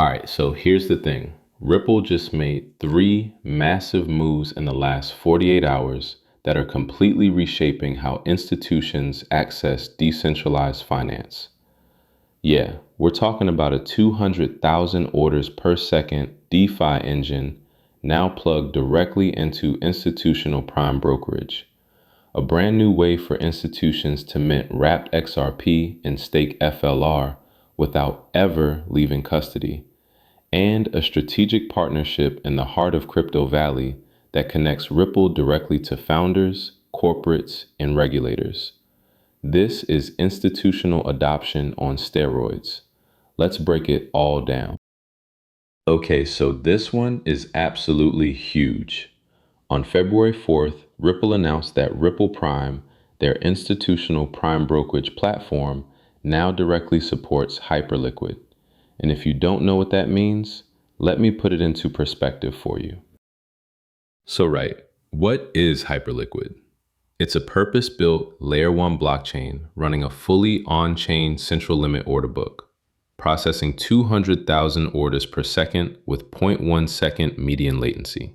All right, so here's the thing. Ripple just made three massive moves in the last 48 hours that are completely reshaping how institutions access decentralized finance. Yeah, we're talking about a 200,000 orders per second DeFi engine now plugged directly into institutional prime brokerage. A brand new way for institutions to mint wrapped XRP and stake FLR without ever leaving custody, and a strategic partnership in the heart of Crypto Valley that connects Ripple directly to founders, corporates, and regulators. This is institutional adoption on steroids. Let's break it all down. Okay, so this one is absolutely huge. On February 4th, Ripple announced that Ripple Prime, their institutional prime brokerage platform, now directly supports Hyperliquid. And if you don't know what that means, let me put it into perspective for you. So, right, what is Hyperliquid? It's a purpose-built Layer 1 blockchain running a fully on-chain central limit order book, processing 200,000 orders per second with zero point 0.1 second median latency.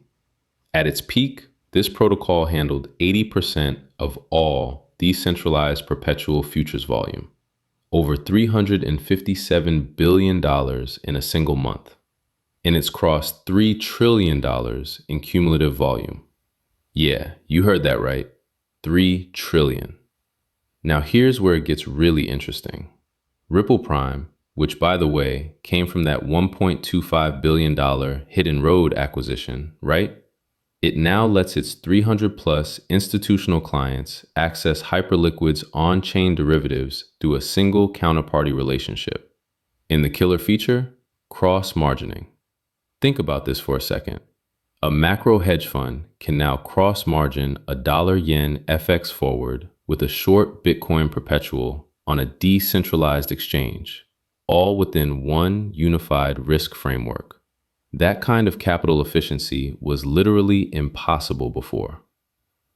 At its peak, this protocol handled 80% of all decentralized perpetual futures volume, over $357 billion in a single month, and it's crossed $3 trillion in cumulative volume. Yeah, you heard that right. 3 trillion. Now here's where it gets really interesting. Ripple Prime, which by the way came from that $1.25 billion Hidden Road acquisition, right? It now lets its 300 plus institutional clients access Hyperliquid's on-chain derivatives through a single counterparty relationship. In the killer feature, cross-margining. Think about this for a second. A macro hedge fund can now cross-margin a dollar-yen FX forward with a short Bitcoin perpetual on a decentralized exchange, all within one unified risk framework. That kind of capital efficiency was literally impossible before.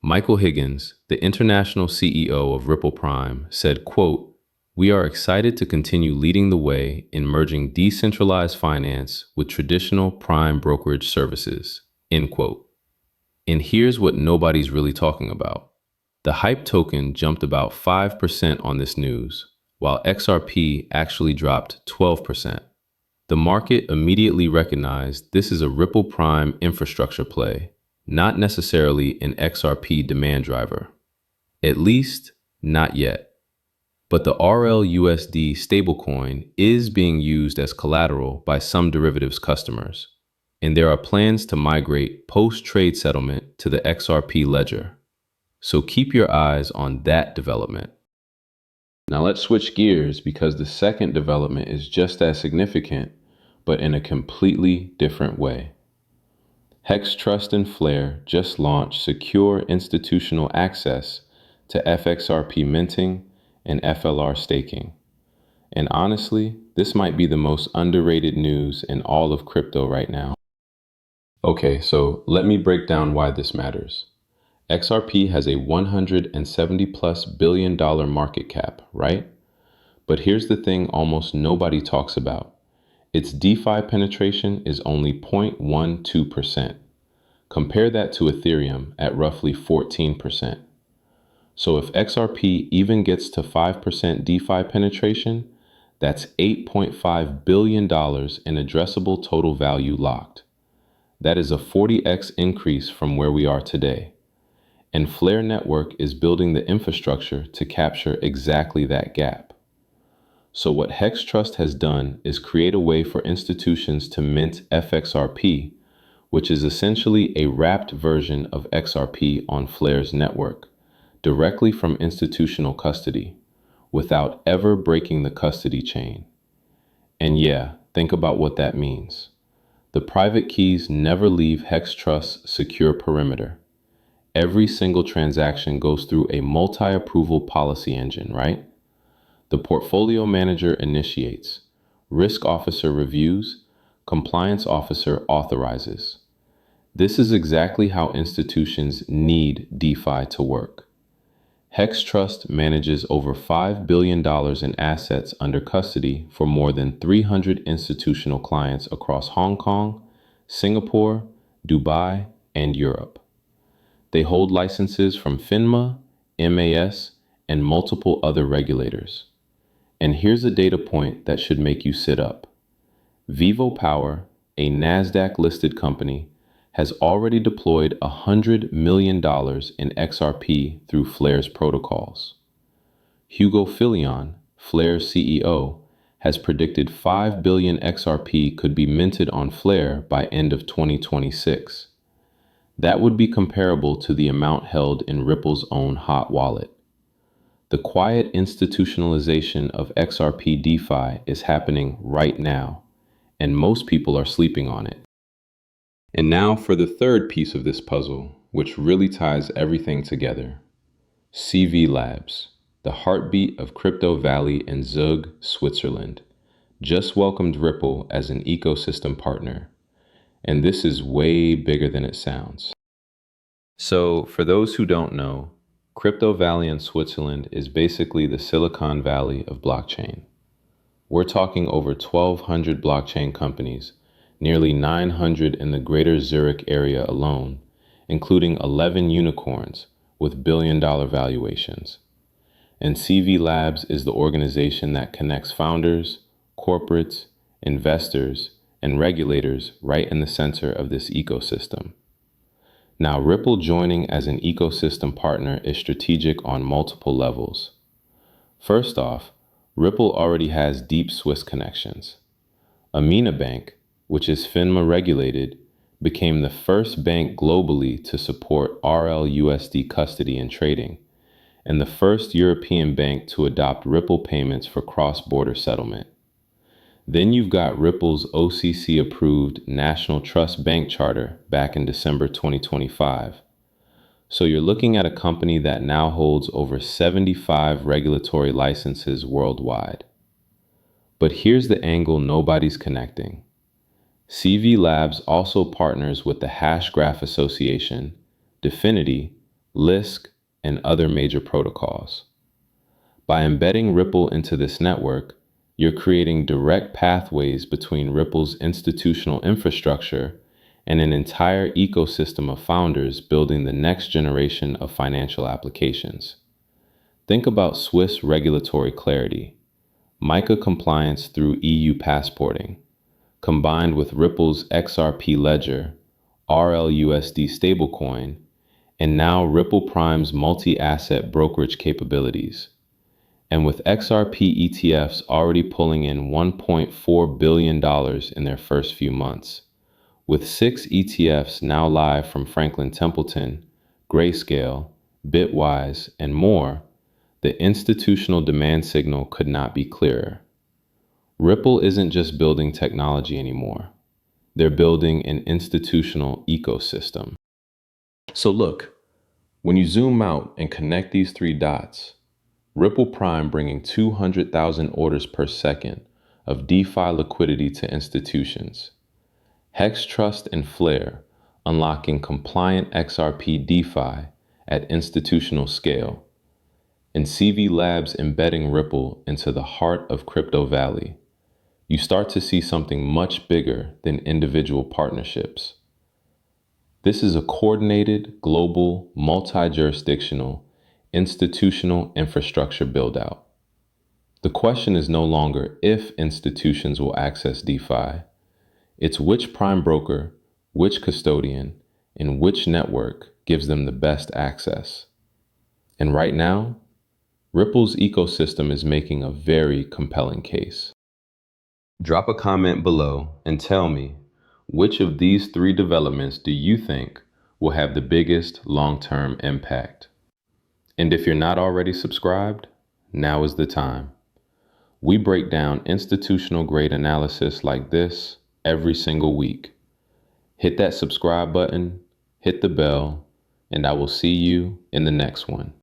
Michael Higgins, the international CEO of Ripple Prime, said, quote, "We are excited to continue leading the way in merging decentralized finance with traditional prime brokerage services," end quote. And here's what nobody's really talking about. The HYPE token jumped about 5% on this news, while XRP actually dropped 12%. The market immediately recognized this is a Ripple Prime infrastructure play, not necessarily an XRP demand driver. At least, not yet. But the RLUSD stablecoin is being used as collateral by some derivatives customers, and there are plans to migrate post-trade settlement to the XRP ledger. So keep your eyes on that development. Now let's switch gears because the second development is just as significant, but in a completely different way. Hex Trust and Flare just launched secure institutional access to FXRP minting and FLR staking. And honestly, this might be the most underrated news in all of crypto right now. Okay, so let me break down why this matters. XRP has a $170 plus billion market cap, right? But here's the thing almost nobody talks about. Its DeFi penetration is only 0.12%. Compare that to Ethereum at roughly 14%. So if XRP even gets to 5% DeFi penetration, that's $8.5 billion in addressable total value locked. That is a 40x increase from where we are today. And Flare Network is building the infrastructure to capture exactly that gap. So what Hex Trust has done is create a way for institutions to mint FXRP, which is essentially a wrapped version of XRP on Flare's network, directly from institutional custody, without ever breaking the custody chain. And yeah, think about what that means. The private keys never leave Hex Trust's secure perimeter. Every single transaction goes through a multi-approval policy engine, right? The portfolio manager initiates, risk officer reviews, compliance officer authorizes. This is exactly how institutions need DeFi to work. Hex Trust manages over $5 billion in assets under custody for more than 300 institutional clients across Hong Kong, Singapore, Dubai, and Europe. They hold licenses from FINMA, MAS, and multiple other regulators. And here's a data point that should make you sit up. Vivo Power, a NASDAQ-listed company, has already deployed $100 million in XRP through Flare's protocols. Hugo Filion, Flare's CEO, has predicted 5 billion XRP could be minted on Flare by end of 2026. That would be comparable to the amount held in Ripple's own hot wallet. The quiet institutionalization of XRP DeFi is happening right now, and most people are sleeping on it. And now for the third piece of this puzzle, which really ties everything together. CV Labs, the heartbeat of Crypto Valley in Zug, Switzerland, just welcomed Ripple as an ecosystem partner. And this is way bigger than it sounds. So, for those who don't know, Crypto Valley in Switzerland is basically the Silicon Valley of blockchain. We're talking over 1,200 blockchain companies, nearly 900 in the greater Zurich area alone, including 11 unicorns with billion-dollar valuations. And CV Labs is the organization that connects founders, corporates, investors, and regulators right in the center of this ecosystem. Now, Ripple joining as an ecosystem partner is strategic on multiple levels. First off, Ripple already has deep Swiss connections. Amina Bank, which is FINMA regulated, became the first bank globally to support RLUSD custody and trading, and the first European bank to adopt Ripple payments for cross-border settlement. Then you've got Ripple's OCC-approved National Trust Bank Charter back in December 2025. So you're looking at a company that now holds over 75 regulatory licenses worldwide. But here's the angle nobody's connecting. CV Labs also partners with the Hashgraph Association, Dfinity, Lisk, and other major protocols. By embedding Ripple into this network, you're creating direct pathways between Ripple's institutional infrastructure and an entire ecosystem of founders building the next generation of financial applications. Think about Swiss regulatory clarity, MiCA compliance through EU passporting, combined with Ripple's XRP ledger, RLUSD stablecoin, and now Ripple Prime's multi-asset brokerage capabilities. And with XRP ETFs already pulling in $1.4 billion in their first few months, with 6 ETFs now live from Franklin Templeton, Grayscale, Bitwise, and more, the institutional demand signal could not be clearer. Ripple isn't just building technology anymore. They're building an institutional ecosystem. So look, when you zoom out and connect these 3 dots, Ripple Prime bringing 200,000 orders per second of DeFi liquidity to institutions. Hex Trust and Flare unlocking compliant XRP DeFi at institutional scale. And CV Labs embedding Ripple into the heart of Crypto Valley. You start to see something much bigger than individual partnerships. This is a coordinated, global, multi-jurisdictional, institutional infrastructure build-out. The question is no longer if institutions will access DeFi. It's which prime broker, which custodian, and which network gives them the best access. And right now, Ripple's ecosystem is making a very compelling case. Drop a comment below and tell me, which of these 3 developments do you think will have the biggest long-term impact? And if you're not already subscribed, now is the time. We break down institutional-grade analysis like this every single week. Hit that subscribe button, hit the bell, and I will see you in the next one.